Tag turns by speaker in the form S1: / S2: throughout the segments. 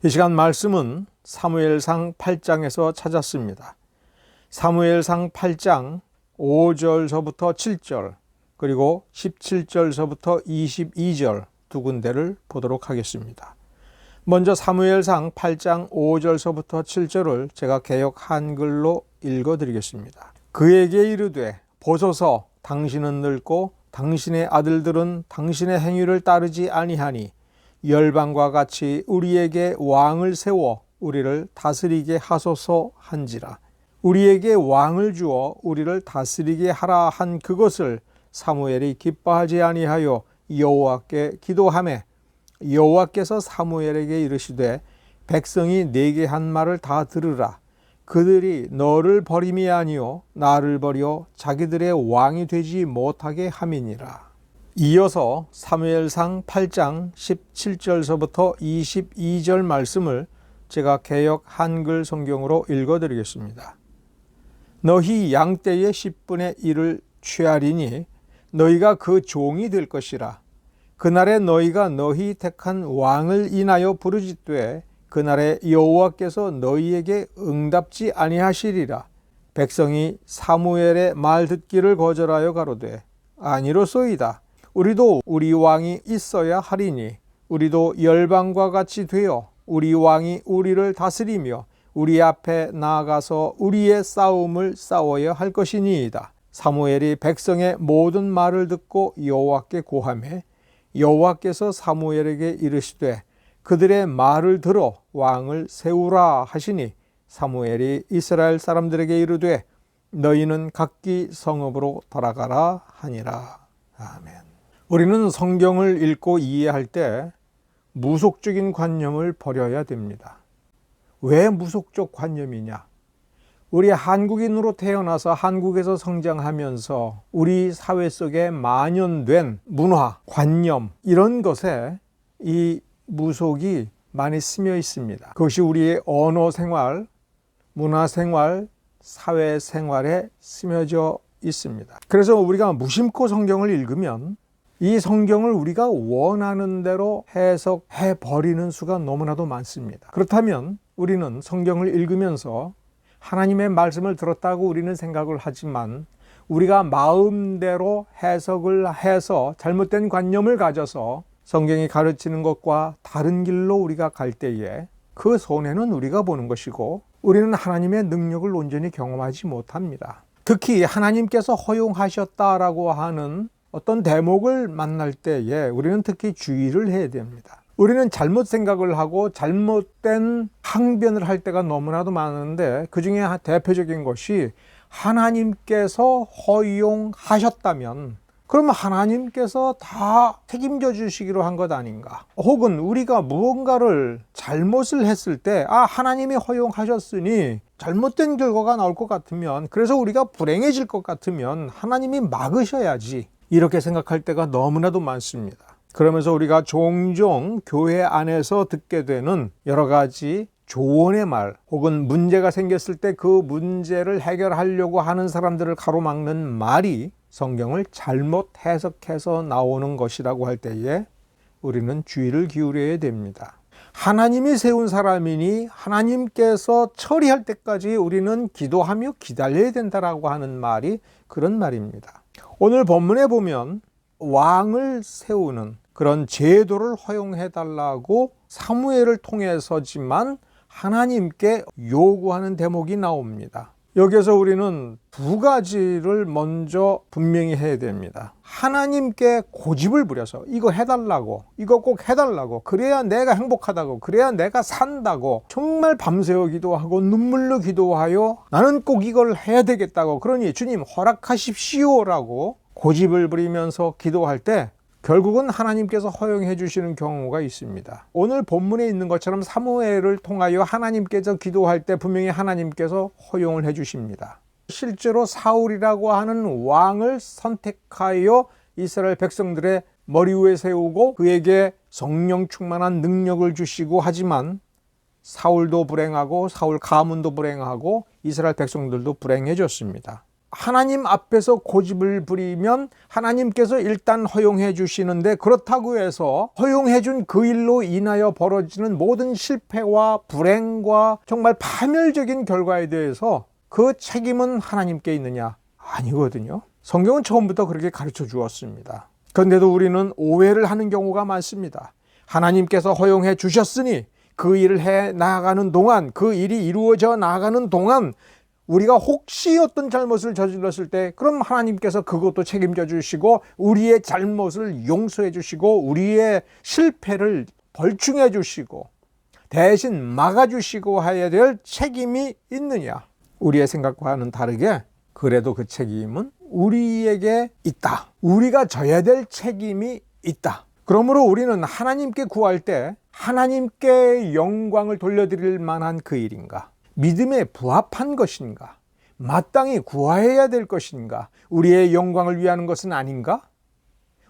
S1: 이 시간 말씀은 사무엘상 8장에서 찾았습니다. 사무엘상 8장 5절서부터 7절 그리고 17절서부터 22절 두 군데를 보도록 하겠습니다. 먼저 사무엘상 8장 5절서부터 7절을 제가 개역 한글로 읽어드리겠습니다. 그에게 이르되 보소서 당신은 늙고 당신의 아들들은 당신의 행위를 따르지 아니하니 열방과 같이 우리에게 왕을 세워 우리를 다스리게 하소서 한지라. 우리에게 왕을 주어 우리를 다스리게 하라 한 그것을 사무엘이 기뻐하지 아니하여 여호와께 기도하매 여호와께서 사무엘에게 이르시되 백성이 내게 한 말을 다 들으라. 그들이 너를 버림이 아니요 나를 버려 자기들의 왕이 되지 못하게 함이니라. 이어서 사무엘상 8장 17절서부터 22절 말씀을 제가 개역 한글 성경으로 읽어드리겠습니다. 너희 양떼의 10분의 1을 취하리니 너희가 그 종이 될 것이라. 그날에 너희가 너희 택한 왕을 인하여 부르짖되 그날에 여호와께서 너희에게 응답지 아니하시리라. 백성이 사무엘의 말 듣기를 거절하여 가로되 아니로소이다. 우리도 우리 왕이 있어야 하리니 우리도 열방과 같이 되어 우리 왕이 우리를 다스리며 우리 앞에 나아가서 우리의 싸움을 싸워야 할 것이니이다. 사무엘이 백성의 모든 말을 듣고 여호와께 고하매 여호와께서 사무엘에게 이르시되 그들의 말을 들어 왕을 세우라 하시니 사무엘이 이스라엘 사람들에게 이르되 너희는 각기 성읍으로 돌아가라 하니라. 아멘. 우리는 성경을 읽고 이해할 때 무속적인 관념을 버려야 됩니다. 왜 무속적 관념이냐? 우리 한국인으로 태어나서 한국에서 성장하면서 우리 사회 속에 만연된 문화, 관념 이런 것에 이 무속이 많이 스며 있습니다. 그것이 우리의 언어 생활, 문화 생활, 사회 생활에 스며져 있습니다. 그래서 우리가 무심코 성경을 읽으면 이 성경을 우리가 원하는 대로 해석해 버리는 수가 너무나도 많습니다. 그렇다면 우리는 성경을 읽으면서 하나님의 말씀을 들었다고 우리는 생각을 하지만 우리가 마음대로 해석을 해서 잘못된 관념을 가져서 성경이 가르치는 것과 다른 길로 우리가 갈 때에 그 손해는 우리가 보는 것이고 우리는 하나님의 능력을 온전히 경험하지 못합니다. 특히 하나님께서 허용하셨다라고 하는 어떤 대목을 만날 때에 우리는 특히 주의를 해야 됩니다. 우리는 잘못 생각을 하고 잘못된 항변을 할 때가 너무나도 많은데 그 중에 대표적인 것이 하나님께서 허용하셨다면 그러면 하나님께서 다 책임져 주시기로 한 것 아닌가? 혹은 우리가 무언가를 잘못을 했을 때 하나님이 허용하셨으니 잘못된 결과가 나올 것 같으면 그래서 우리가 불행해질 것 같으면 하나님이 막으셔야지 이렇게 생각할 때가 너무나도 많습니다. 그러면서 우리가 종종 교회 안에서 듣게 되는 여러 가지 조언의 말 혹은 문제가 생겼을 때 그 문제를 해결하려고 하는 사람들을 가로막는 말이 성경을 잘못 해석해서 나오는 것이라고 할 때에 우리는 주의를 기울여야 됩니다. 하나님이 세운 사람이니 하나님께서 처리할 때까지 우리는 기도하며 기다려야 된다라고 하는 말이 그런 말입니다. 오늘 본문에 보면 왕을 세우는 그런 제도를 허용해달라고 사무엘을 통해서지만 하나님께 요구하는 대목이 나옵니다. 여기에서 우리는 두 가지를 먼저 분명히 해야 됩니다. 하나님께 고집을 부려서 이거 해달라고, 이거 꼭 해달라고, 그래야 내가 행복하다고, 그래야 내가 산다고 정말 밤새워 기도하고 눈물로 기도하여 나는 꼭 이걸 해야 되겠다고, 그러니 주님 허락하십시오라고 고집을 부리면서 기도할 때 결국은 하나님께서 허용해 주시는 경우가 있습니다. 오늘 본문에 있는 것처럼 사무엘을 통하여 하나님께서 기도할 때 분명히 하나님께서 허용을 해 주십니다. 실제로 사울이라고 하는 왕을 선택하여 이스라엘 백성들의 머리 위에 세우고 그에게 성령 충만한 능력을 주시고 하지만 사울도 불행하고 사울 가문도 불행하고 이스라엘 백성들도 불행해졌습니다. 하나님 앞에서 고집을 부리면 하나님께서 일단 허용해 주시는데, 그렇다고 해서 허용해 준 그 일로 인하여 벌어지는 모든 실패와 불행과 정말 파멸적인 결과에 대해서 그 책임은 하나님께 있느냐? 아니거든요. 성경은 처음부터 그렇게 가르쳐 주었습니다. 그런데도 우리는 오해를 하는 경우가 많습니다. 하나님께서 허용해 주셨으니 그 일을 해 나가는 동안, 그 일이 이루어져 나가는 동안 우리가 혹시 어떤 잘못을 저질렀을 때 그럼 하나님께서 그것도 책임져 주시고 우리의 잘못을 용서해 주시고 우리의 실패를 벌충해 주시고 대신 막아 주시고 해야 될 책임이 있느냐? 우리의 생각과는 다르게 그래도 그 책임은 우리에게 있다. 우리가 져야 될 책임이 있다. 그러므로 우리는 하나님께 구할 때 하나님께 영광을 돌려드릴 만한 그 일인가? 믿음에 부합한 것인가? 마땅히 구하여야 될 것인가? 우리의 영광을 위하는 것은 아닌가?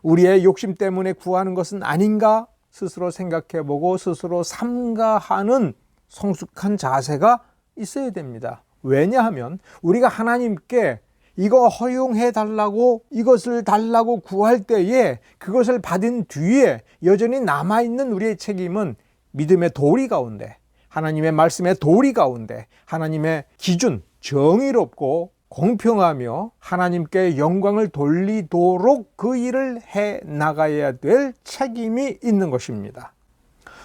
S1: 우리의 욕심 때문에 구하는 것은 아닌가? 스스로 생각해보고 스스로 삼가하는 성숙한 자세가 있어야 됩니다. 왜냐하면 우리가 하나님께 이거 허용해 달라고, 이것을 달라고 구할 때에 그것을 받은 뒤에 여전히 남아있는 우리의 책임은 믿음의 도리 가운데, 하나님의 말씀의 도리 가운데 하나님의 기준, 정의롭고 공평하며 하나님께 영광을 돌리도록 그 일을 해 나가야 될 책임이 있는 것입니다.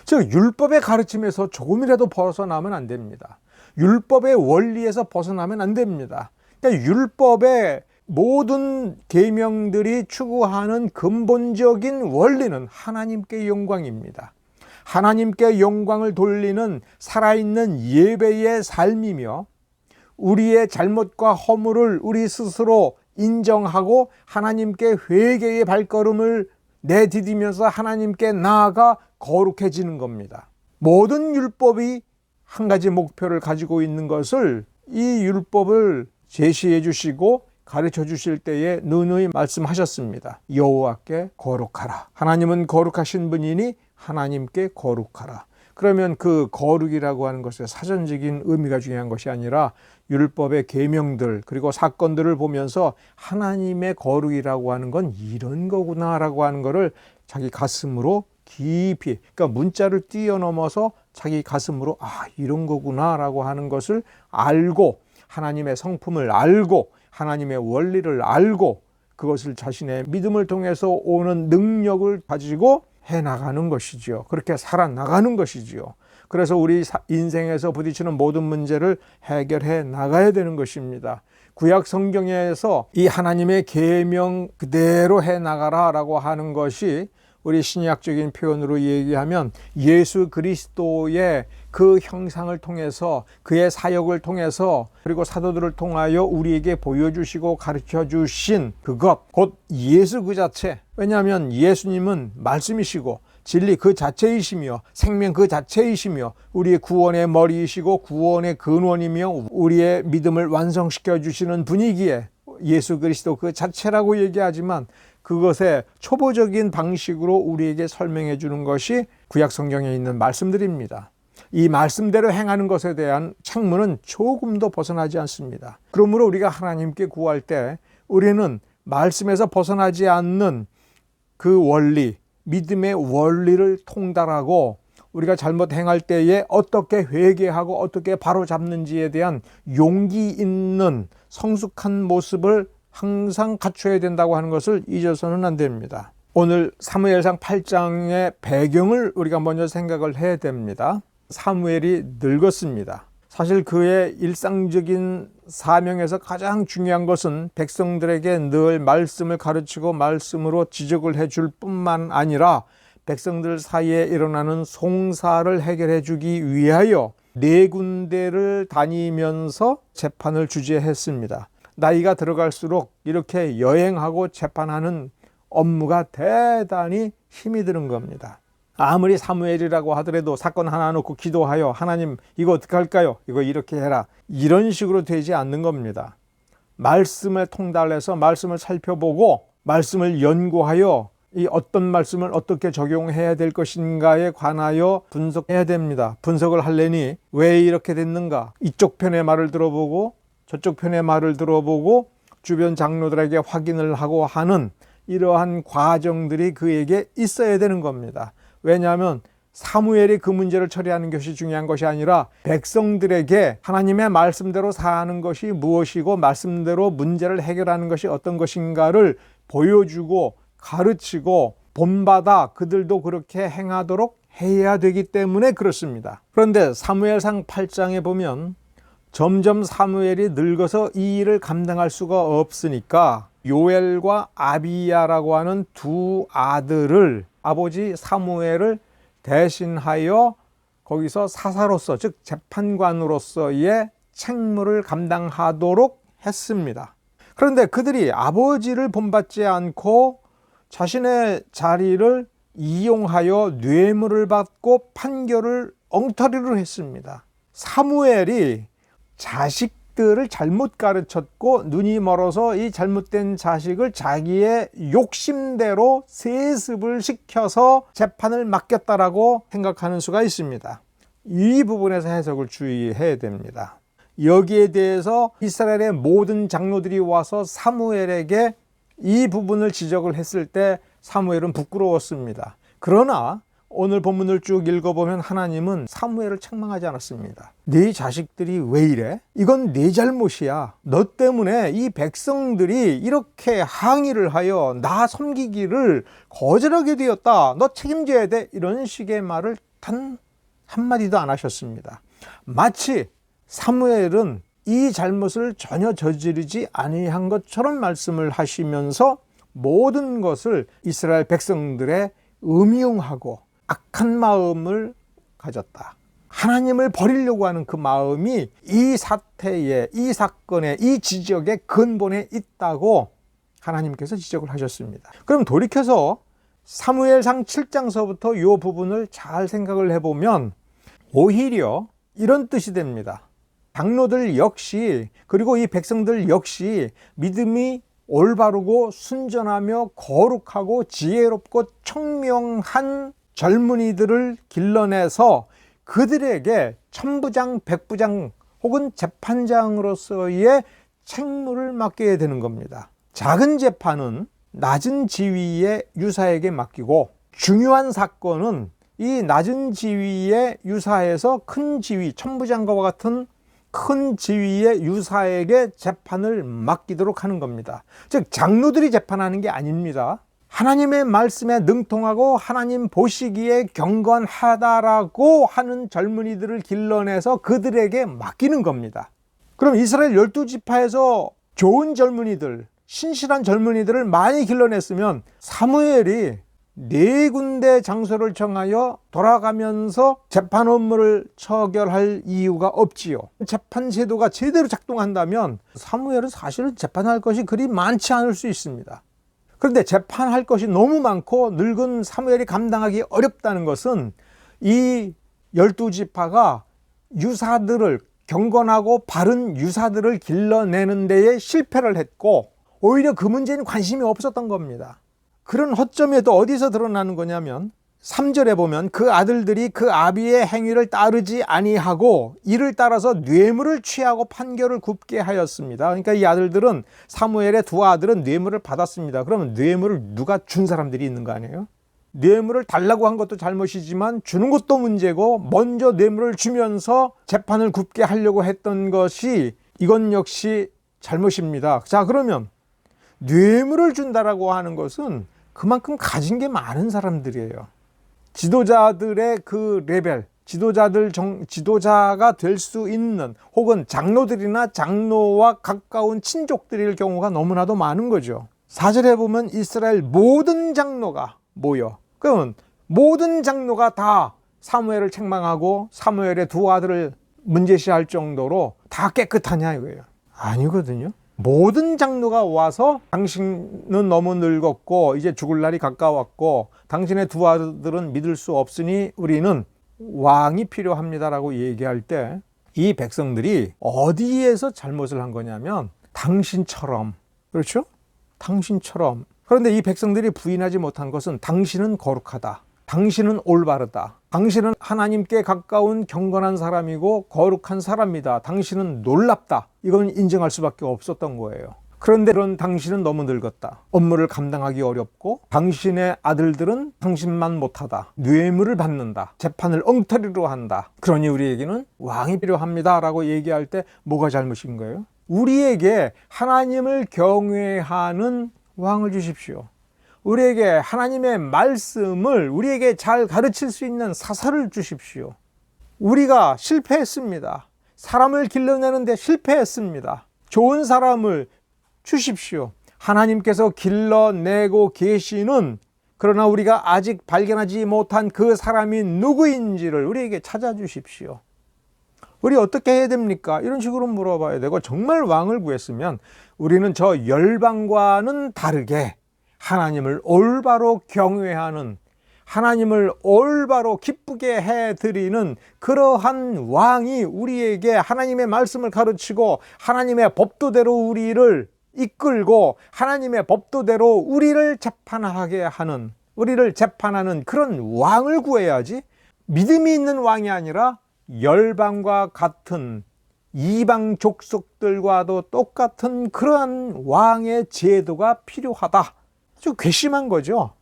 S1: 즉 율법의 가르침에서 조금이라도 벗어나면 안 됩니다. 율법의 원리에서 벗어나면 안 됩니다. 그러니까 율법의 모든 계명들이 추구하는 근본적인 원리는 하나님께 영광입니다. 하나님께 영광을 돌리는 살아있는 예배의 삶이며 우리의 잘못과 허물을 우리 스스로 인정하고 하나님께 회개의 발걸음을 내디디면서 하나님께 나아가 거룩해지는 겁니다. 모든 율법이 한 가지 목표를 가지고 있는 것을 이 율법을 제시해 주시고 가르쳐 주실 때에 누누이 말씀하셨습니다. 여호와께 거룩하라. 하나님은 거룩하신 분이니 하나님께 거룩하라. 그러면 그 거룩이라고 하는 것의 사전적인 의미가 중요한 것이 아니라 율법의 계명들 그리고 사건들을 보면서 하나님의 거룩이라고 하는 건 이런 거구나라고 하는 것을 자기 가슴으로 깊이, 그러니까 문자를 뛰어넘어서 자기 가슴으로 이런 거구나라고 하는 것을 알고 하나님의 성품을 알고 하나님의 원리를 알고 그것을 자신의 믿음을 통해서 오는 능력을 가지고 해나가는 것이지요. 그렇게 살아나가는 것이지요. 그래서 우리 인생에서 부딪히는 모든 문제를 해결해 나가야 되는 것입니다. 구약 성경에서 이 하나님의 계명 그대로 해나가라라고 하는 것이 우리 신약적인 표현으로 얘기하면 예수 그리스도의 그 형상을 통해서 그의 사역을 통해서 그리고 사도들을 통하여 우리에게 보여주시고 가르쳐 주신 그것 곧 예수 그 자체. 왜냐하면 예수님은 말씀이시고 진리 그 자체이시며 생명 그 자체이시며 우리의 구원의 머리이시고 구원의 근원이며 우리의 믿음을 완성시켜 주시는 분이기에 예수 그리스도 그 자체라고 얘기하지만 그것의 초보적인 방식으로 우리에게 설명해 주는 것이 구약 성경에 있는 말씀들입니다. 이 말씀대로 행하는 것에 대한 책무는 조금도 벗어나지 않습니다. 그러므로 우리가 하나님께 구할 때 우리는 말씀에서 벗어나지 않는 그 원리, 믿음의 원리를 통달하고 우리가 잘못 행할 때에 어떻게 회개하고 어떻게 바로잡는지에 대한 용기 있는 성숙한 모습을 항상 갖춰야 된다고 하는 것을 잊어서는 안 됩니다. 오늘 사무엘상 8장의 배경을 우리가 먼저 생각을 해야 됩니다. 사무엘이 늙었습니다. 사실 그의 일상적인 사명에서 가장 중요한 것은 백성들에게 늘 말씀을 가르치고 말씀으로 지적을 해줄 뿐만 아니라 백성들 사이에 일어나는 송사를 해결해 주기 위하여 4군데를 다니면서 재판을 주재했습니다. 나이가 들어갈수록 이렇게 여행하고 재판하는 업무가 대단히 힘이 드는 겁니다. 아무리 사무엘이라고 하더라도 사건 하나 놓고 기도하여 하나님 이거 어떻게 할까요? 이거 이렇게 해라. 이런 식으로 되지 않는 겁니다. 말씀을 통달해서 말씀을 살펴보고 말씀을 연구하여 이 어떤 말씀을 어떻게 적용해야 될 것인가에 관하여 분석해야 됩니다. 분석을 하려니 왜 이렇게 됐는가? 이쪽 편의 말을 들어보고 저쪽 편의 말을 들어보고 주변 장로들에게 확인을 하고 하는 이러한 과정들이 그에게 있어야 되는 겁니다. 왜냐하면 사무엘이 그 문제를 처리하는 것이 중요한 것이 아니라 백성들에게 하나님의 말씀대로 사는 것이 무엇이고 말씀대로 문제를 해결하는 것이 어떤 것인가를 보여주고 가르치고 본받아 그들도 그렇게 행하도록 해야 되기 때문에 그렇습니다. 그런데 사무엘상 8장에 보면 점점 사무엘이 늙어서 이 일을 감당할 수가 없으니까 요엘과 아비야라고 하는 두 아들을 아버지 사무엘을 대신하여 거기서 사사로서 즉 재판관으로서의 책무를 감당하도록 했습니다. 그런데 그들이 아버지를 본받지 않고 자신의 자리를 이용하여 뇌물을 받고 판결을 엉터리로 했습니다. 사무엘이 자식들을 잘못 가르쳤고 눈이 멀어서 이 잘못된 자식을 자기의 욕심대로 세습을 시켜서 재판을 맡겼다라고 생각하는 수가 있습니다. 이 부분에서 해석을 주의해야 됩니다. 여기에 대해서 이스라엘의 모든 장로들이 와서 사무엘에게 이 부분을 지적을 했을 때 사무엘은 부끄러웠습니다. 그러나 오늘 본문을 쭉 읽어보면 하나님은 사무엘을 책망하지 않았습니다. 네 자식들이 왜 이래? 이건 네 잘못이야. 너 때문에 이 백성들이 이렇게 항의를 하여 나 섬기기를 거절하게 되었다. 너 책임져야 돼. 이런 식의 말을 단 한마디도 안 하셨습니다. 마치 사무엘은 이 잘못을 전혀 저지르지 아니한 것처럼 말씀을 하시면서 모든 것을 이스라엘 백성들의 음흉하고 악한 마음을 가졌다. 하나님을 버리려고 하는 그 마음이 이 사태에, 이 사건에, 이 지적의 근본에 있다고 하나님께서 지적을 하셨습니다. 그럼 돌이켜서 사무엘상 7장서부터 이 부분을 잘 생각을 해보면 오히려 이런 뜻이 됩니다. 장로들 역시 그리고 이 백성들 역시 믿음이 올바르고 순전하며 거룩하고 지혜롭고 청명한 젊은이들을 길러내서 그들에게 천부장, 백부장 혹은 재판장으로서의 책무를 맡겨야 되는 겁니다. 작은 재판은 낮은 지위의 유사에게 맡기고 중요한 사건은 이 낮은 지위의 유사에서 큰 지위, 천부장과 같은 큰 지위의 유사에게 재판을 맡기도록 하는 겁니다. 즉 장로들이 재판하는 게 아닙니다. 하나님의 말씀에 능통하고 하나님 보시기에 경건하다라고 하는 젊은이들을 길러내서 그들에게 맡기는 겁니다. 그럼 이스라엘 12지파에서 좋은 젊은이들, 신실한 젊은이들을 많이 길러냈으면 사무엘이 4군데 장소를 정하여 돌아가면서 재판 업무를 처결할 이유가 없지요. 재판 제도가 제대로 작동한다면 사무엘은 사실은 재판할 것이 그리 많지 않을 수 있습니다. 그런데 재판할 것이 너무 많고 늙은 사무엘이 감당하기 어렵다는 것은 이 12지파가 유사들을 경건하고 바른 유사들을 길러내는 데에 실패를 했고 오히려 그 문제에는 관심이 없었던 겁니다. 그런 허점에도 어디서 드러나는 거냐면 3절에 보면 그 아들들이 그 아비의 행위를 따르지 아니하고 이를 따라서 뇌물을 취하고 판결을 굽게 하였습니다. 그러니까 이 아들들은 사무엘의 두 아들은 뇌물을 받았습니다. 그러면 뇌물을 누가 준 사람들이 있는 거 아니에요? 뇌물을 달라고 한 것도 잘못이지만 주는 것도 문제고 먼저 뇌물을 주면서 재판을 굽게 하려고 했던 것이 이건 역시 잘못입니다. 자, 그러면 뇌물을 준다라고 하는 것은 그만큼 가진 게 많은 사람들이에요. 지도자들의 그 레벨, 지도자가 될 수 있는 혹은 장로들이나 장로와 가까운 친족들일 경우가 너무나도 많은 거죠. 4절에 보면 이스라엘 모든 장로가 모여. 그러면 모든 장로가 다 사무엘을 책망하고 사무엘의 두 아들을 문제시할 정도로 다 깨끗하냐 이거예요. 아니거든요. 모든 장로가 와서 당신은 너무 늙었고 이제 죽을 날이 가까웠고 당신의 두 아들은 믿을 수 없으니 우리는 왕이 필요합니다라고 얘기할 때 이 백성들이 어디에서 잘못을 한 거냐면 당신처럼, 그렇죠? 당신처럼. 그런데 이 백성들이 부인하지 못한 것은 당신은 거룩하다. 당신은 올바르다. 당신은 하나님께 가까운 경건한 사람이고 거룩한 사람이다. 당신은 놀랍다. 이건 인정할 수밖에 없었던 거예요. 그런데 그런 당신은 너무 늙었다. 업무를 감당하기 어렵고 당신의 아들들은 당신만 못하다. 뇌물을 받는다. 재판을 엉터리로 한다. 그러니 우리에게는 왕이 필요합니다 라고 얘기할 때 뭐가 잘못인 거예요? 우리에게 하나님을 경외하는 왕을 주십시오. 우리에게 하나님의 말씀을 우리에게 잘 가르칠 수 있는 사사를 주십시오. 우리가 실패했습니다. 사람을 길러내는데 실패했습니다. 좋은 사람을 주십시오. 하나님께서 길러내고 계시는, 그러나 우리가 아직 발견하지 못한 그 사람이 누구인지를 우리에게 찾아주십시오. 우리 어떻게 해야 됩니까? 이런 식으로 물어봐야 되고, 정말 왕을 구했으면 우리는 저 열방과는 다르게 하나님을 올바로 경외하는, 하나님을 올바로 기쁘게 해드리는 그러한 왕이 우리에게 하나님의 말씀을 가르치고 하나님의 법도대로 우리를 이끌고 하나님의 법도대로 우리를 재판하게 하는, 우리를 재판하는 그런 왕을 구해야지, 믿음이 있는 왕이 아니라 열방과 같은 이방 족속들과도 똑같은 그러한 왕의 제도가 필요하다. 아주 괘씸한 거죠.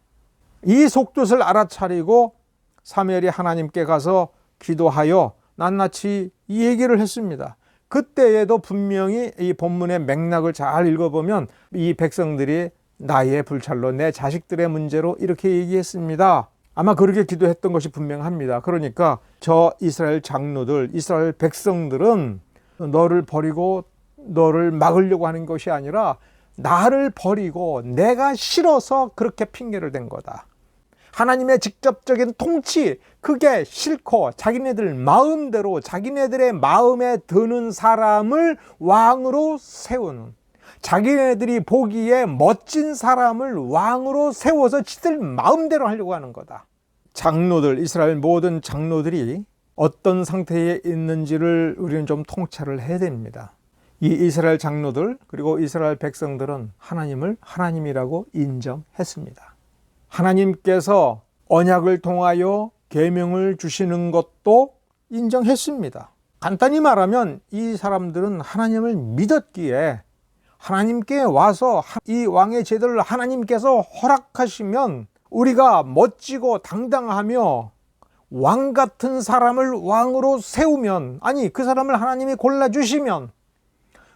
S1: 이 속뜻을 알아차리고 사무엘이 하나님께 가서 기도하여 낱낱이 이 얘기를 했습니다. 그때에도 분명히 이 본문의 맥락을 잘 읽어보면 이 백성들이 나의 불찰로 내 자식들의 문제로 이렇게 얘기했습니다. 아마 그렇게 기도했던 것이 분명합니다. 그러니까 저 이스라엘 장로들, 이스라엘 백성들은 너를 버리고 너를 막으려고 하는 것이 아니라 나를 버리고 내가 싫어서 그렇게 핑계를 댄 거다. 하나님의 직접적인 통치, 그게 싫고 자기네들 마음대로 자기네들의 마음에 드는 사람을 왕으로 세우는, 자기네들이 보기에 멋진 사람을 왕으로 세워서 지들 마음대로 하려고 하는 거다. 장로들, 이스라엘 모든 장로들이 어떤 상태에 있는지를 우리는 좀 통찰을 해야 됩니다. 이 이스라엘 장로들 그리고 이스라엘 백성들은 하나님을 하나님이라고 인정했습니다. 하나님께서 언약을 통하여 계명을 주시는 것도 인정했습니다. 간단히 말하면 이 사람들은 하나님을 믿었기에 하나님께 와서 이 왕의 제도를 하나님께서 허락하시면 우리가 멋지고 당당하며 왕 같은 사람을 왕으로 세우면, 아니 그 사람을 하나님이 골라주시면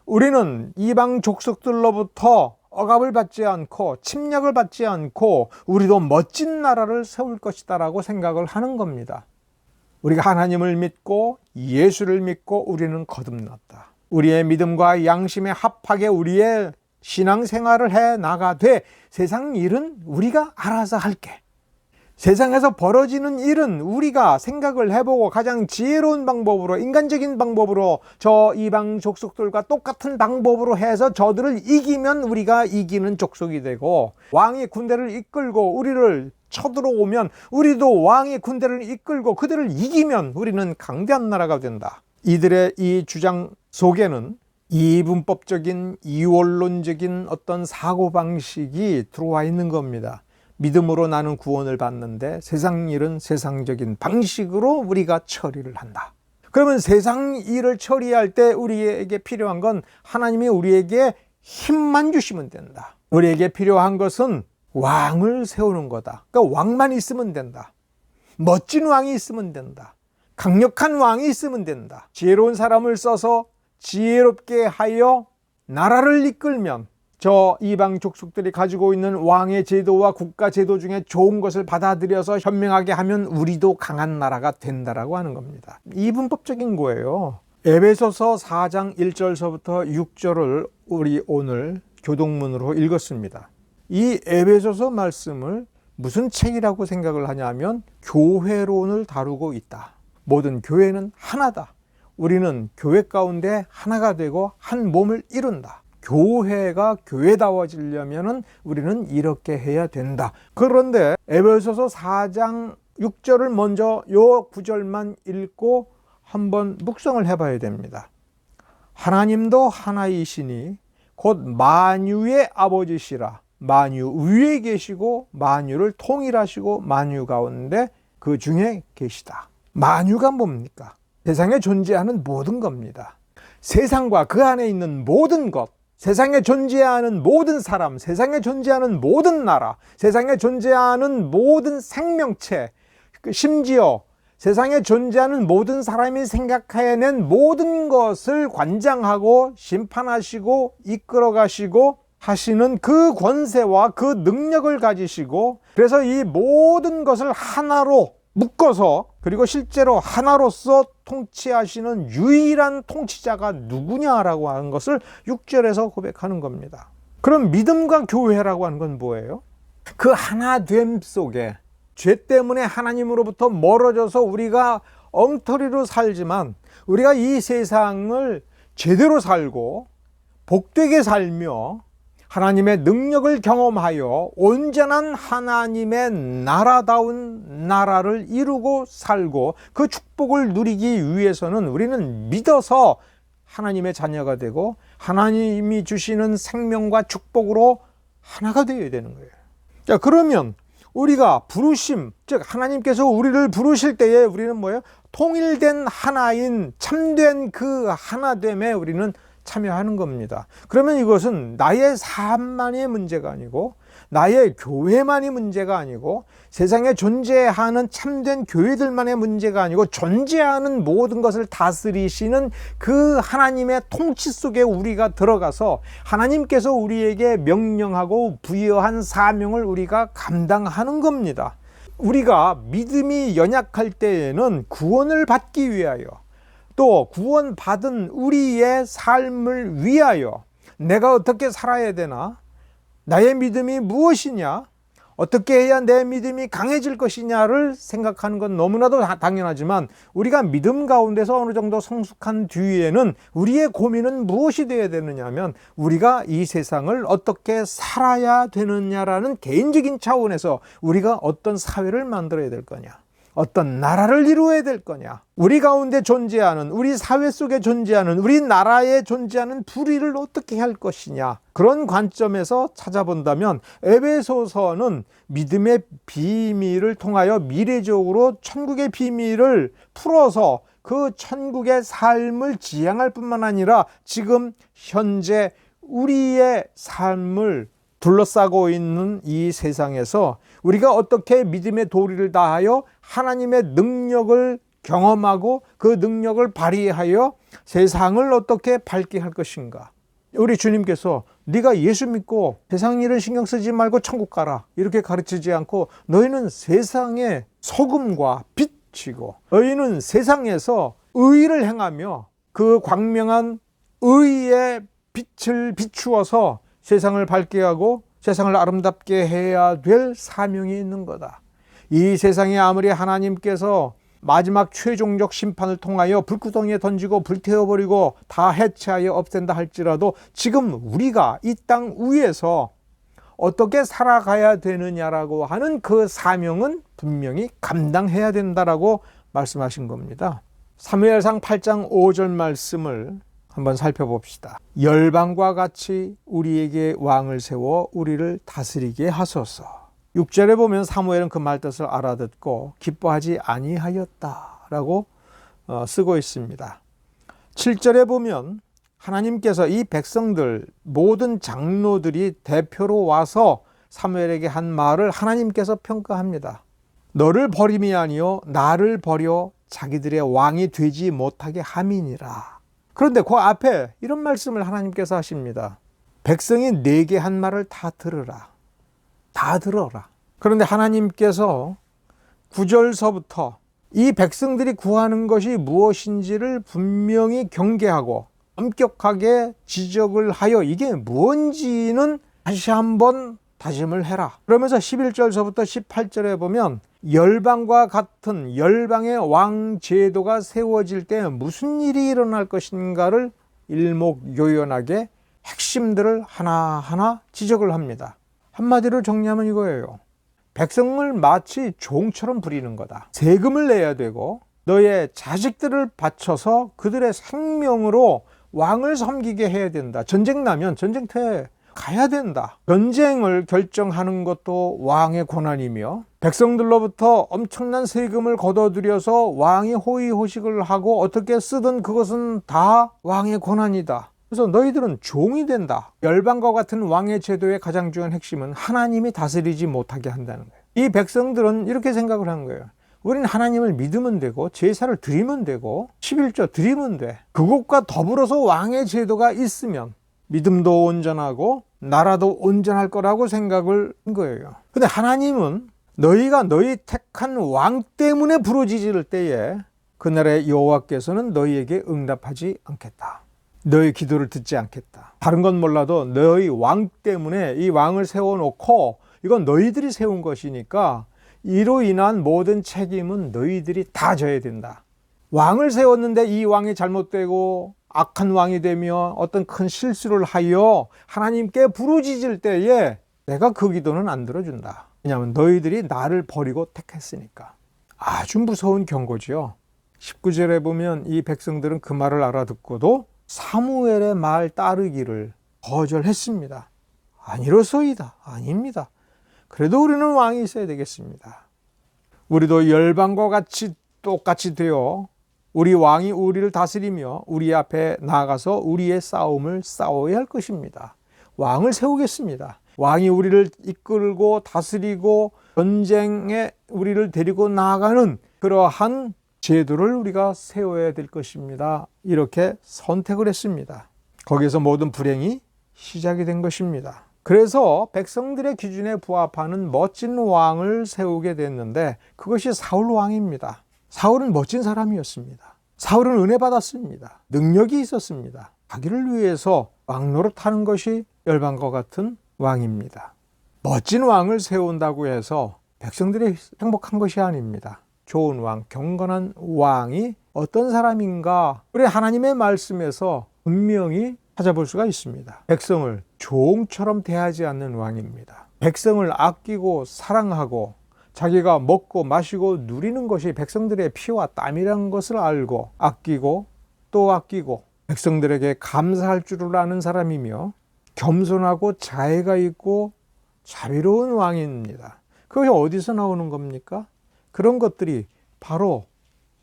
S1: 우리는 이방 족속들로부터 억압을 받지 않고 침략을 받지 않고 우리도 멋진 나라를 세울 것이다 라고 생각을 하는 겁니다. 우리가 하나님을 믿고 예수를 믿고 우리는 거듭났다. 우리의 믿음과 양심에 합하게 우리의 신앙생활을 해 나가되 세상 일은 우리가 알아서 할게. 세상에서 벌어지는 일은 우리가 생각을 해보고 가장 지혜로운 방법으로, 인간적인 방법으로 저 이방 족속들과 똑같은 방법으로 해서 저들을 이기면 우리가 이기는 족속이 되고, 왕이 군대를 이끌고 우리를 쳐들어오면 우리도 왕의 군대를 이끌고 그들을 이기면 우리는 강대한 나라가 된다. 이들의 이 주장 속에는 이분법적인 이원론적인 어떤 사고방식이 들어와 있는 겁니다. 믿음으로 나는 구원을 받는데 세상 일은 세상적인 방식으로 우리가 처리를 한다. 그러면 세상 일을 처리할 때 우리에게 필요한 건 하나님이 우리에게 힘만 주시면 된다. 우리에게 필요한 것은 왕을 세우는 거다. 그러니까 왕만 있으면 된다. 멋진 왕이 있으면 된다. 강력한 왕이 있으면 된다. 지혜로운 사람을 써서 지혜롭게 하여 나라를 이끌면 저 이방 족속들이 가지고 있는 왕의 제도와 국가 제도 중에 좋은 것을 받아들여서 현명하게 하면 우리도 강한 나라가 된다라고 하는 겁니다. 이분법적인 거예요. 에베소서 4장 1절서부터 6절을 우리 오늘 교동문으로 읽었습니다. 이 에베소서 말씀을 무슨 책이라고 생각을 하냐면 교회론을 다루고 있다. 모든 교회는 하나다. 우리는 교회 가운데 하나가 되고 한 몸을 이룬다. 교회가 교회다워지려면 우리는 이렇게 해야 된다. 그런데 에베소서 4장 6절을 먼저 요 구절만 읽고 한번 묵상을 해봐야 됩니다. 하나님도 하나이시니 곧 만유의 아버지시라. 만유 위에 계시고 만유를 통일하시고 만유 가운데 그 중에 계시다. 만유가 뭡니까? 세상에 존재하는 모든 겁니다. 세상과 그 안에 있는 모든 것, 세상에 존재하는 모든 사람, 세상에 존재하는 모든 나라, 세상에 존재하는 모든 생명체, 심지어 세상에 존재하는 모든 사람이 생각해낸 모든 것을 관장하고 심판하시고 이끌어 가시고 하시는 그 권세와 그 능력을 가지시고, 그래서 이 모든 것을 하나로 묶어서 그리고 실제로 하나로서 통치하시는 유일한 통치자가 누구냐라고 하는 것을 6절에서 고백하는 겁니다. 그럼 믿음과 교회라고 하는 건 뭐예요? 그 하나됨 속에 죄 때문에 하나님으로부터 멀어져서 우리가 엉터리로 살지만, 우리가 이 세상을 제대로 살고 복되게 살며 하나님의 능력을 경험하여 온전한 하나님의 나라다운 나라를 이루고 살고 그 축복을 누리기 위해서는 우리는 믿어서 하나님의 자녀가 되고 하나님이 주시는 생명과 축복으로 하나가 되어야 되는 거예요. 자, 그러면 우리가 부르심, 즉 하나님께서 우리를 부르실 때에 우리는 뭐예요? 통일된 하나인 참된 그 하나됨에 우리는 참여하는 겁니다. 그러면 이것은 나의 삶만의 문제가 아니고, 나의 교회만이 문제가 아니고, 세상에 존재하는 참된 교회들만의 문제가 아니고, 존재하는 모든 것을 다스리시는 그 하나님의 통치 속에 우리가 들어가서 하나님께서 우리에게 명령하고 부여한 사명을 우리가 감당하는 겁니다. 우리가 믿음이 연약할 때에는 구원을 받기 위하여, 또 구원받은 우리의 삶을 위하여 내가 어떻게 살아야 되나, 나의 믿음이 무엇이냐, 어떻게 해야 내 믿음이 강해질 것이냐를 생각하는 건 너무나도 당연하지만, 우리가 믿음 가운데서 어느 정도 성숙한 뒤에는 우리의 고민은 무엇이 되어야 되느냐 하면, 우리가 이 세상을 어떻게 살아야 되느냐라는 개인적인 차원에서 우리가 어떤 사회를 만들어야 될 거냐, 어떤 나라를 이루어야 될 거냐, 우리 가운데 존재하는, 우리 사회 속에 존재하는, 우리 나라에 존재하는 불의를 어떻게 할 것이냐, 그런 관점에서 찾아본다면 에베소서는 믿음의 비밀을 통하여 미래적으로 천국의 비밀을 풀어서 그 천국의 삶을 지향할 뿐만 아니라 지금 현재 우리의 삶을 둘러싸고 있는 이 세상에서 우리가 어떻게 믿음의 도리를 다하여 하나님의 능력을 경험하고 그 능력을 발휘하여 세상을 어떻게 밝게 할 것인가. 우리 주님께서 네가 예수 믿고 세상 일은 신경 쓰지 말고 천국 가라 이렇게 가르치지 않고, 너희는 세상의 소금과 빛이고 너희는 세상에서 의를 행하며 그 광명한 의의 빛을 비추어서 세상을 밝게 하고 세상을 아름답게 해야 될 사명이 있는 거다. 이 세상에 아무리 하나님께서 마지막 최종적 심판을 통하여 불구덩이에 던지고 불태워버리고 다 해체하여 없앤다 할지라도, 지금 우리가 이 땅 위에서 어떻게 살아가야 되느냐라고 하는 그 사명은 분명히 감당해야 된다라고 말씀하신 겁니다. 사무엘상 8장 5절 말씀을 한번 살펴봅시다. 열방과 같이 우리에게 왕을 세워 우리를 다스리게 하소서. 6절에 보면 사무엘은 그 말뜻을 알아듣고 기뻐하지 아니하였다라고 쓰고 있습니다. 7절에 보면 하나님께서 이 백성들 모든 장로들이 대표로 와서 사무엘에게 한 말을 하나님께서 평가합니다. 너를 버림이 아니요 나를 버려 자기들의 왕이 되지 못하게 함이니라. 그런데 그 앞에 이런 말씀을 하나님께서 하십니다. 백성이 내게 한 말을 다 들으라. 다 들어라. 그런데 하나님께서 9절서부터 이 백성들이 구하는 것이 무엇인지를 분명히 경계하고 엄격하게 지적을 하여 이게 뭔지는 다시 한번 다짐을 해라. 그러면서 11절서부터 18절에 보면 열방과 같은 열방의 왕 제도가 세워질 때 무슨 일이 일어날 것인가를 일목요연하게 핵심들을 하나하나 지적을 합니다. 한마디로 정리하면 이거예요. 백성을 마치 종처럼 부리는 거다. 세금을 내야 되고 너의 자식들을 바쳐서 그들의 생명으로 왕을 섬기게 해야 된다. 전쟁 나면 전쟁터에 가야 된다. 전쟁을 결정하는 것도 왕의 권한이며, 백성들로부터 엄청난 세금을 걷어들여서 왕이 호의호식을 하고 어떻게 쓰든 그것은 다 왕의 권한이다. 그래서 너희들은 종이 된다. 열방과 같은 왕의 제도의 가장 중요한 핵심은 하나님이 다스리지 못하게 한다는 거예요. 이 백성들은 이렇게 생각을 한 거예요. 우리는 하나님을 믿으면 되고 제사를 드리면 되고 11조 드리면 돼. 그것과 더불어서 왕의 제도가 있으면 믿음도 온전하고 나라도 온전할 거라고 생각을 한 거예요. 근데 하나님은 너희가 너희 택한 왕 때문에 부르짖을 때에 그날의 여호와께서는 너희에게 응답하지 않겠다. 너희 기도를 듣지 않겠다. 다른 건 몰라도 너희 왕 때문에 이 왕을 세워놓고 이건 너희들이 세운 것이니까 이로 인한 모든 책임은 너희들이 다 져야 된다. 왕을 세웠는데 이 왕이 잘못되고 악한 왕이 되며 어떤 큰 실수를 하여 하나님께 부르짖을 때에 내가 그 기도는 안 들어준다. 왜냐하면 너희들이 나를 버리고 택했으니까. 아주 무서운 경고죠. 19절에 보면 이 백성들은 그 말을 알아듣고도 사무엘의 말 따르기를 거절했습니다. 아니로소이다. 아닙니다. 그래도 우리는 왕이 있어야 되겠습니다. 우리도 열방과 같이 똑같이 되어 우리 왕이 우리를 다스리며 우리 앞에 나아가서 우리의 싸움을 싸워야 할 것입니다. 왕을 세우겠습니다. 왕이 우리를 이끌고 다스리고 전쟁에 우리를 데리고 나아가는 그러한 제도를 우리가 세워야 될 것입니다. 이렇게 선택을 했습니다. 거기서 모든 불행이 시작이 된 것입니다. 그래서 백성들의 기준에 부합하는 멋진 왕을 세우게 됐는데 그것이 사울 왕입니다. 사울은 멋진 사람이었습니다. 사울은 은혜 받았습니다. 능력이 있었습니다. 자기를 위해서 왕 노릇하는 것이 열방과 같은 왕입니다. 멋진 왕을 세운다고 해서 백성들이 행복한 것이 아닙니다. 좋은 왕, 경건한 왕이 어떤 사람인가 우리 하나님의 말씀에서 분명히 찾아볼 수가 있습니다. 백성을 종처럼 대하지 않는 왕입니다. 백성을 아끼고 사랑하고 자기가 먹고 마시고 누리는 것이 백성들의 피와 땀이라는 것을 알고 아끼고 또 아끼고 백성들에게 감사할 줄을 아는 사람이며 겸손하고 자애가 있고 자비로운 왕입니다. 그것이 어디서 나오는 겁니까? 그런 것들이 바로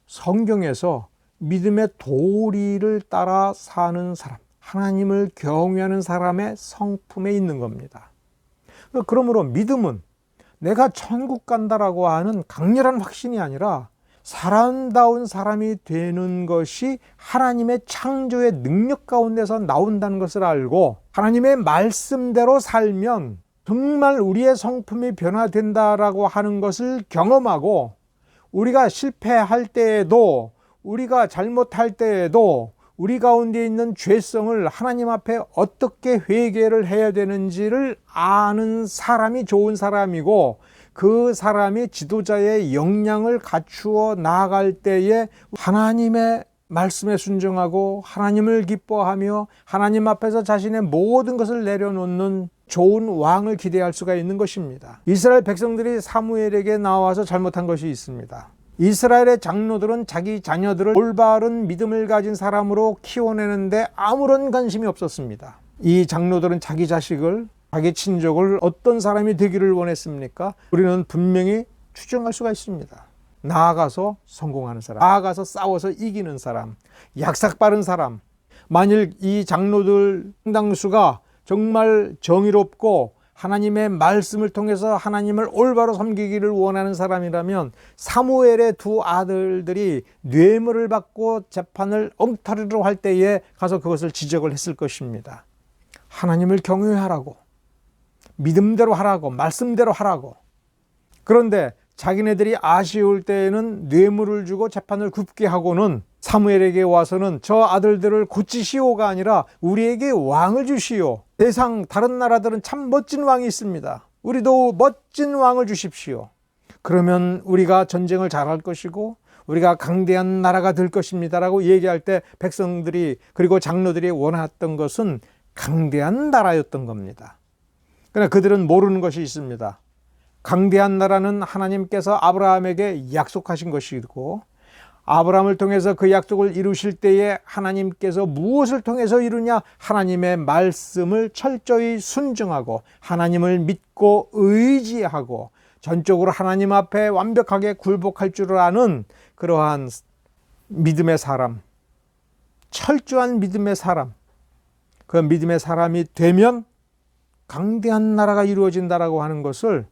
S1: 성경에서 믿음의 도리를 따라 사는 사람, 하나님을 경외하는 사람의 성품에 있는 겁니다. 그러므로 믿음은 내가 천국 간다라고 하는 강렬한 확신이 아니라 사람다운 사람이 되는 것이 하나님의 창조의 능력 가운데서 나온다는 것을 알고 하나님의 말씀대로 살면 정말 우리의 성품이 변화된다라고 하는 것을 경험하고 우리가 실패할 때에도 우리가 잘못할 때에도 우리 가운데 있는 죄성을 하나님 앞에 어떻게 회개를 해야 되는지를 아는 사람이 좋은 사람이고 그 사람이 지도자의 역량을 갖추어 나아갈 때에 하나님의 말씀에 순종하고 하나님을 기뻐하며 하나님 앞에서 자신의 모든 것을 내려놓는 좋은 왕을 기대할 수가 있는 것입니다. 이스라엘 백성들이 사무엘에게 나와서 잘못한 것이 있습니다. 이스라엘의 장로들은 자기 자녀들을 올바른 믿음을 가진 사람으로 키워내는데 아무런 관심이 없었습니다. 이 장로들은 자기 자식을, 자기 친족을 어떤 사람이 되기를 원했습니까? 우리는 분명히 추정할 수가 있습니다. 나아가서 성공하는 사람, 나아가서 싸워서 이기는 사람, 약삭 빠른 사람. 만일 이 장로들 상당수가 정말 정의롭고 하나님의 말씀을 통해서 하나님을 올바로 섬기기를 원하는 사람이라면 사무엘의 두 아들들이 뇌물을 받고 재판을 엉터리로 할 때에 가서 그것을 지적을 했을 것입니다. 하나님을 경외하라고, 믿음대로 하라고, 말씀대로 하라고. 그런데 자기네들이 아쉬울 때에는 뇌물을 주고 재판을 굽게 하고는 사무엘에게 와서는 저 아들들을 고치시오가 아니라 우리에게 왕을 주시오. 세상 다른 나라들은 참 멋진 왕이 있습니다. 우리도 멋진 왕을 주십시오. 그러면 우리가 전쟁을 잘할 것이고 우리가 강대한 나라가 될 것입니다 라고 얘기할 때 백성들이 그리고 장로들이 원했던 것은 강대한 나라였던 겁니다. 그러나 그들은 모르는 것이 있습니다. 강대한 나라는 하나님께서 아브라함에게 약속하신 것이고 아브라함을 통해서 그 약속을 이루실 때에 하나님께서 무엇을 통해서 이루냐? 하나님의 말씀을 철저히 순종하고 하나님을 믿고 의지하고 전적으로 하나님 앞에 완벽하게 굴복할 줄 아는 그러한 믿음의 사람, 철저한 믿음의 사람, 그 믿음의 사람이 되면 강대한 나라가 이루어진다라고 하는 것을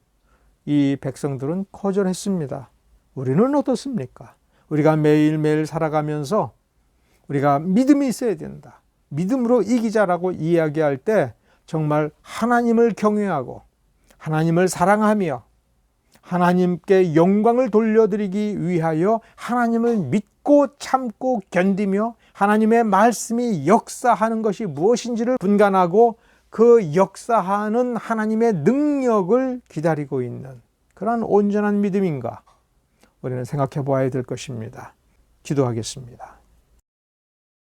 S1: 이 백성들은 거절했습니다. 우리는 어떻습니까? 우리가 매일매일 살아가면서 우리가 믿음이 있어야 된다. 믿음으로 이기자라고 이야기할 때 정말 하나님을 경외하고 하나님을 사랑하며 하나님께 영광을 돌려드리기 위하여 하나님을 믿고 참고 견디며 하나님의 말씀이 역사하는 것이 무엇인지를 분간하고 그 역사하는 하나님의 능력을 기다리고 있는 그러한 온전한 믿음인가 우리는 생각해 보아야 될 것입니다. 기도하겠습니다.